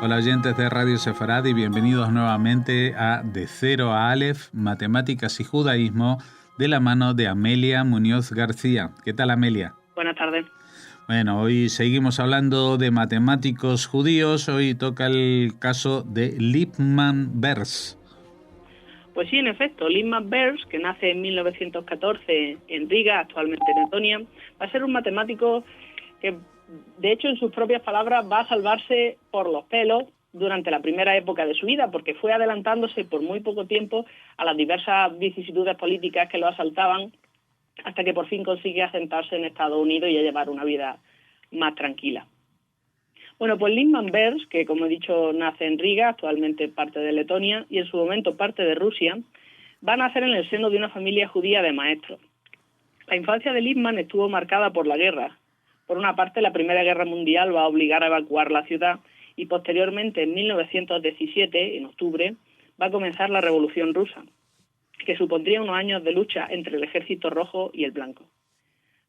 Hola oyentes de Radio Sefarad y bienvenidos nuevamente a De Cero a Aleph, Matemáticas y Judaísmo, de la mano de Amelia Muñoz García. ¿Qué tal, Amelia? Buenas tardes. Bueno, hoy seguimos hablando de matemáticos judíos. Hoy toca el caso de Lippmann Bers. Pues sí, en efecto, Lippmann Bers, que nace en 1914 en Riga, actualmente en Letonia, va a ser un matemático que, de hecho, en sus propias palabras, va a salvarse por los pelos durante la primera época de su vida, porque fue adelantándose por muy poco tiempo a las diversas vicisitudes políticas que lo asaltaban, hasta que por fin consigue asentarse en Estados Unidos y a llevar una vida más tranquila. Bueno, pues Lippmann Bers, que como he dicho nace en Riga, actualmente parte de Letonia, y en su momento parte de Rusia, va a nacer en el seno de una familia judía de maestros. La infancia de Lippmann estuvo marcada por la guerra. Por una parte, la Primera Guerra Mundial va a obligar a evacuar la ciudad y posteriormente, en 1917, en octubre, va a comenzar la Revolución Rusa, que supondría unos años de lucha entre el Ejército Rojo y el Blanco.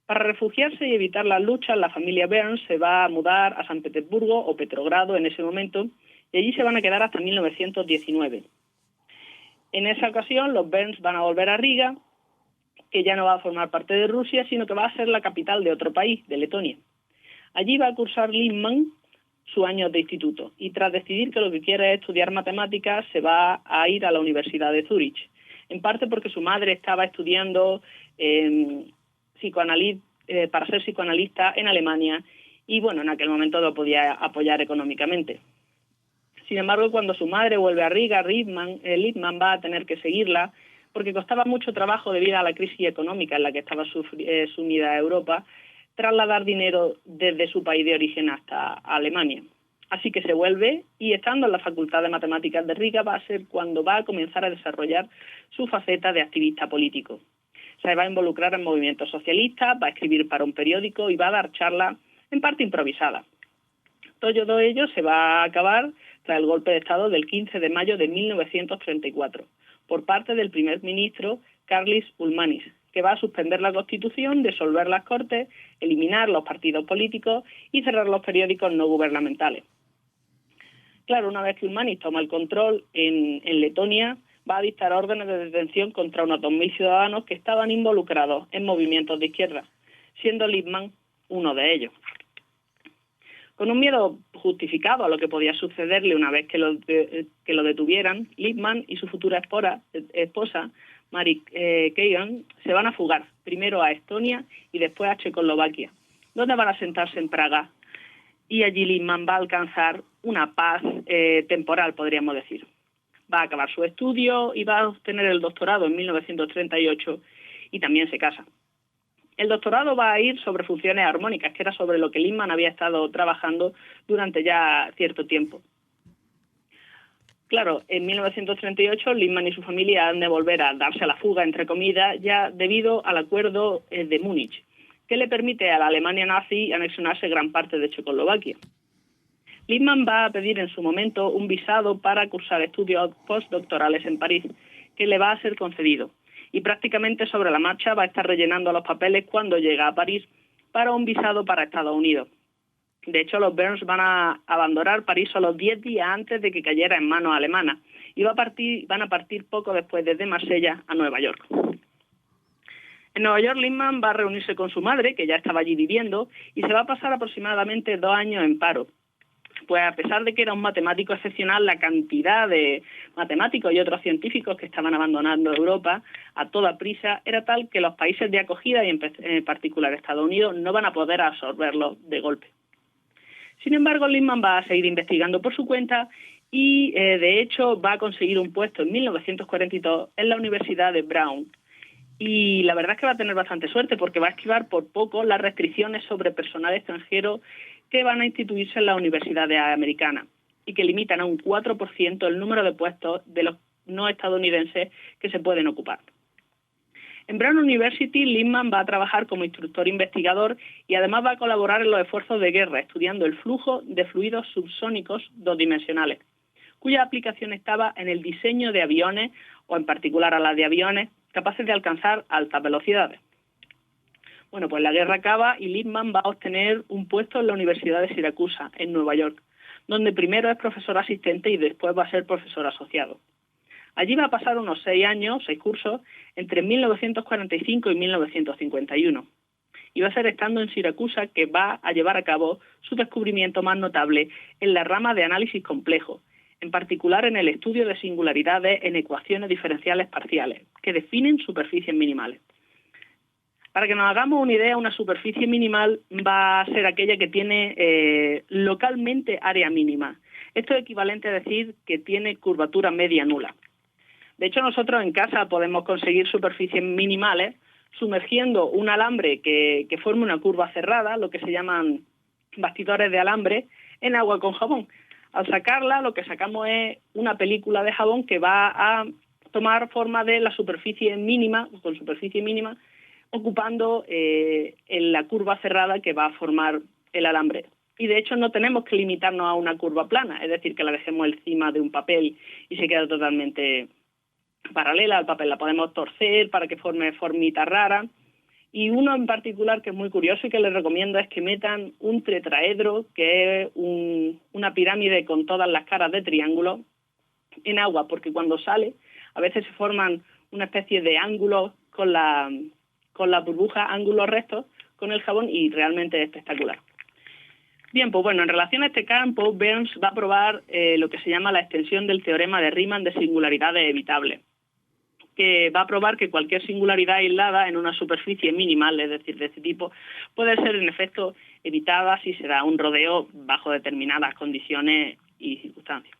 Para refugiarse y evitar las luchas, la familia Bers se va a mudar a San Petersburgo o Petrogrado en ese momento, y allí se van a quedar hasta 1919. En esa ocasión, los Bers van a volver a Riga, que ya no va a formar parte de Rusia, sino que va a ser la capital de otro país, de Letonia. Allí va a cursar Lippmann sus años de instituto, y tras decidir que lo que quiere es estudiar matemáticas, se va a ir a la Universidad de Zúrich, en parte porque su madre estaba estudiando para ser psicoanalista en Alemania, y bueno, en aquel momento lo podía apoyar económicamente. Sin embargo, cuando su madre vuelve a Riga, Lippmann va a tener que seguirla, porque costaba mucho trabajo debido a la crisis económica en la que estaba sumida Europa, trasladar dinero desde su país de origen hasta Alemania. Así que se vuelve, y estando en la Facultad de Matemáticas de Riga va a ser cuando va a comenzar a desarrollar su faceta de activista político. Se va a involucrar en movimientos socialistas, va a escribir para un periódico y va a dar charlas en parte improvisadas. Todo ello se va a acabar tras el golpe de Estado del 15 de mayo de 1934, por parte del primer ministro Karlis Ulmanis, que va a suspender la Constitución, disolver las Cortes, eliminar los partidos políticos y cerrar los periódicos no gubernamentales. Claro, una vez que Ulmanis toma el control en Letonia, va a dictar órdenes de detención contra unos 2.000 ciudadanos que estaban involucrados en movimientos de izquierda, siendo Lippmann uno de ellos. Con un miedo justificado a lo que podía sucederle una vez que lo detuvieran, Lippmann y su futura esposa, Mary Kagan, se van a fugar, primero a Estonia y después a Checoslovaquia, donde van a sentarse en Praga, y allí Lippmann va a alcanzar una paz temporal, podríamos decir. Va a acabar su estudio y va a obtener el doctorado en 1938 y también se casa. El doctorado va a ir sobre funciones armónicas, que era sobre lo que Lippmann había estado trabajando durante ya cierto tiempo. Claro, en 1938 Lippmann y su familia han de volver a darse a la fuga, entre comillas, ya debido al acuerdo de Múnich, que le permite a la Alemania nazi anexionarse gran parte de Checoslovaquia. Lippmann va a pedir en su momento un visado para cursar estudios postdoctorales en París, que le va a ser concedido, y prácticamente sobre la marcha va a estar rellenando los papeles cuando llega a París para un visado para Estados Unidos. De hecho, los Bers van a abandonar París solo 10 días antes de que cayera en manos alemanas, y van a partir poco después desde Marsella a Nueva York. En Nueva York, Lippmann va a reunirse con su madre, que ya estaba allí viviendo, y se va a pasar aproximadamente 2 años en paro. Pues a pesar de que era un matemático excepcional, la cantidad de matemáticos y otros científicos que estaban abandonando Europa a toda prisa era tal que los países de acogida, y en particular Estados Unidos, no van a poder absorberlos de golpe. Sin embargo, Lippmann va a seguir investigando por su cuenta y, de hecho, va a conseguir un puesto en 1942 en la Universidad de Brown. Y la verdad es que va a tener bastante suerte porque va a esquivar por poco las restricciones sobre personal extranjero que van a instituirse en las universidades americanas y que limitan a un 4% el número de puestos de los no estadounidenses que se pueden ocupar. En Brown University, Lippmann va a trabajar como instructor investigador y además va a colaborar en los esfuerzos de guerra, estudiando el flujo de fluidos subsónicos dodimensionales, cuya aplicación estaba en el diseño de aviones, o en particular a la de aviones, capaces de alcanzar altas velocidades. Bueno, pues la guerra acaba y Lippmann va a obtener un puesto en la Universidad de Siracusa, en Nueva York, donde primero es profesor asistente y después va a ser profesor asociado. Allí va a pasar unos 6 años, 6 cursos, entre 1945 y 1951. Y va a ser estando en Siracusa que va a llevar a cabo su descubrimiento más notable en la rama de análisis complejo, en particular en el estudio de singularidades en ecuaciones diferenciales parciales, que definen superficies minimales. Para que nos hagamos una idea, una superficie minimal va a ser aquella que tiene localmente área mínima. Esto es equivalente a decir que tiene curvatura media nula. De hecho, nosotros en casa podemos conseguir superficies minimales sumergiendo un alambre que forme una curva cerrada, lo que se llaman bastidores de alambre, en agua con jabón. Al sacarla, lo que sacamos es una película de jabón que va a tomar forma de la superficie mínima, con superficie mínima, ocupando en la curva cerrada que va a formar el alambre. Y de hecho no tenemos que limitarnos a una curva plana, es decir, que la dejemos encima de un papel y se queda totalmente paralela al papel. La podemos torcer para que forme formitas raras. Y uno en particular que es muy curioso y que les recomiendo es que metan un tetraedro, que es una pirámide con todas las caras de triángulo, en agua, porque cuando sale a veces se forman una especie de ángulos con la burbuja, ángulos rectos con el jabón, y realmente es espectacular. Bien, pues bueno, en relación a este campo, Burns va a probar lo que se llama la extensión del teorema de Riemann de singularidades evitables, que va a probar que cualquier singularidad aislada en una superficie minimal, es decir, de este tipo, puede ser en efecto evitada si se da un rodeo bajo determinadas condiciones y circunstancias.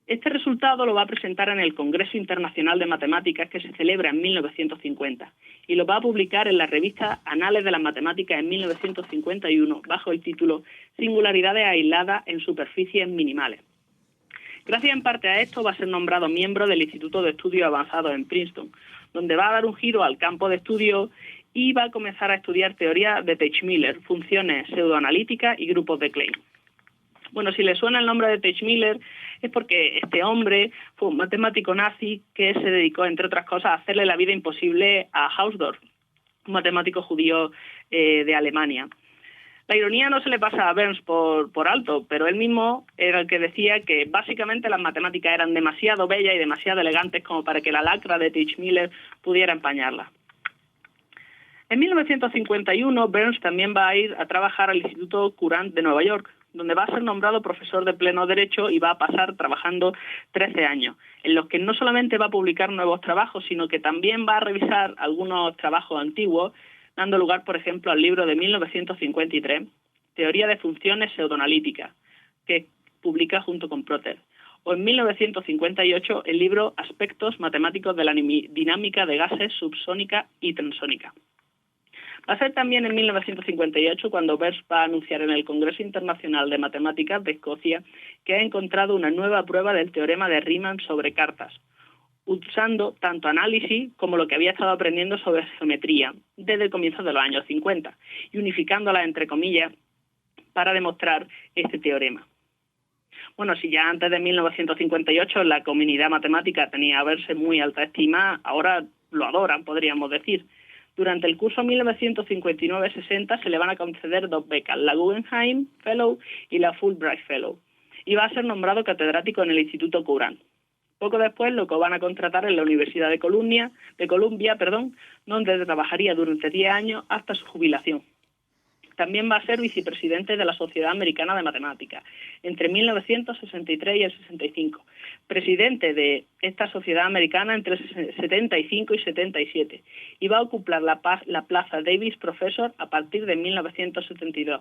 Este resultado lo va a presentar en el Congreso Internacional de Matemáticas que se celebra en 1950 y lo va a publicar en la revista Anales de las Matemáticas en 1951 bajo el título Singularidades aisladas en superficies minimales. Gracias en parte a esto va a ser nombrado miembro del Instituto de Estudios Avanzados en Princeton, donde va a dar un giro al campo de estudio y va a comenzar a estudiar teoría de Teichmüller, funciones pseudoanalíticas y grupos de Klein. Bueno, si le suena el nombre de Teichmüller es porque este hombre fue un matemático nazi que se dedicó, entre otras cosas, a hacerle la vida imposible a Hausdorff, un matemático judío de Alemania. La ironía no se le pasa a Burns por alto, pero él mismo era el que decía que básicamente las matemáticas eran demasiado bellas y demasiado elegantes como para que la lacra de Teichmüller pudiera empañarlas. En 1951, Burns también va a ir a trabajar al Instituto Courant de Nueva York, donde va a ser nombrado profesor de pleno derecho y va a pasar trabajando 13 años, en los que no solamente va a publicar nuevos trabajos, sino que también va a revisar algunos trabajos antiguos, dando lugar, por ejemplo, al libro de 1953, Teoría de funciones pseudoanalíticas, que publica junto con Proter, o en 1958 el libro Aspectos matemáticos de la dinámica de gases subsónica y transónica. Va a ser también en 1958 cuando Burns va a anunciar en el Congreso Internacional de Matemáticas de Escocia que ha encontrado una nueva prueba del teorema de Riemann sobre cartas, usando tanto análisis como lo que había estado aprendiendo sobre geometría desde el comienzo de los años 50 y unificándolas entre comillas para demostrar este teorema. Bueno, si ya antes de 1958 la comunidad matemática tenía a Burns en muy alta estima, ahora lo adoran, podríamos decir. Durante el curso 1959-60 se le van a conceder 2 becas, la Guggenheim Fellow y la Fulbright Fellow, y va a ser nombrado catedrático en el Instituto Courant. Poco después lo van a contratar en la Universidad de Columbia, donde trabajaría durante 10 años hasta su jubilación. También va a ser vicepresidente de la Sociedad Americana de Matemáticas entre 1963 y el 65, presidente de esta sociedad americana entre el 75 y 77, y va a ocupar la plaza Davis Professor a partir de 1972.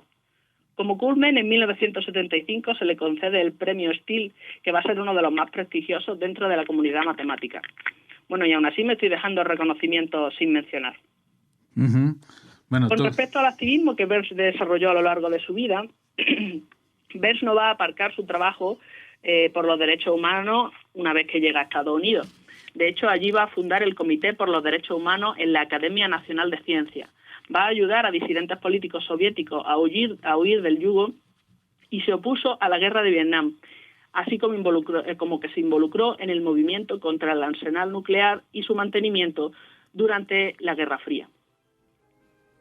Como culmen, en 1975 se le concede el premio Steele, que va a ser uno de los más prestigiosos dentro de la comunidad matemática. Bueno, y aún así me estoy dejando reconocimientos sin mencionar. Uh-huh. Bueno, con respecto al activismo que Burns desarrolló a lo largo de su vida, Burns no va a aparcar su trabajo por los derechos humanos una vez que llega a Estados Unidos. De hecho, allí va a fundar el Comité por los Derechos Humanos en la Academia Nacional de Ciencias. Va a ayudar a disidentes políticos soviéticos a huir del yugo y se opuso a la guerra de Vietnam, así como que se involucró en el movimiento contra el arsenal nuclear y su mantenimiento durante la Guerra Fría.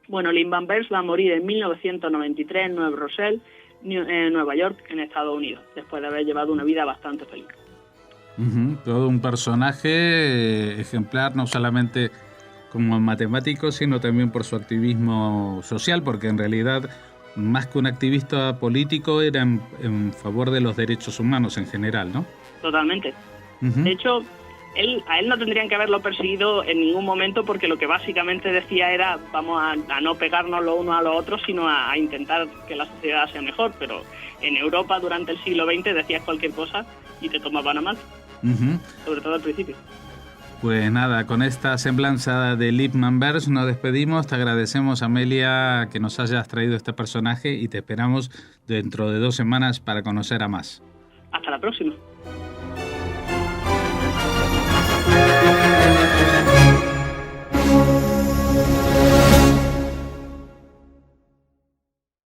Bueno, Lynn Van Burns va a morir en 1993 en Nueva Rochelle, en Nueva York, en Estados Unidos, después de haber llevado una vida bastante feliz. Todo un personaje ejemplar, no solamente como matemático, sino también por su activismo social, porque en realidad, más que un activista político, era en favor de los derechos humanos en general, ¿no? Totalmente. De hecho, a él no tendrían que haberlo perseguido en ningún momento, porque lo que básicamente decía era vamos a no pegarnos los unos a los otros, sino a intentar que la sociedad sea mejor. Pero en Europa durante el siglo XX decías cualquier cosa y te tomaban a mal, sobre todo al principio. Pues nada, con esta semblanza de Lippmann Verse nos despedimos. Te agradecemos, Amelia, que nos hayas traído este personaje y te esperamos dentro de 2 semanas para conocer a más. Hasta la próxima.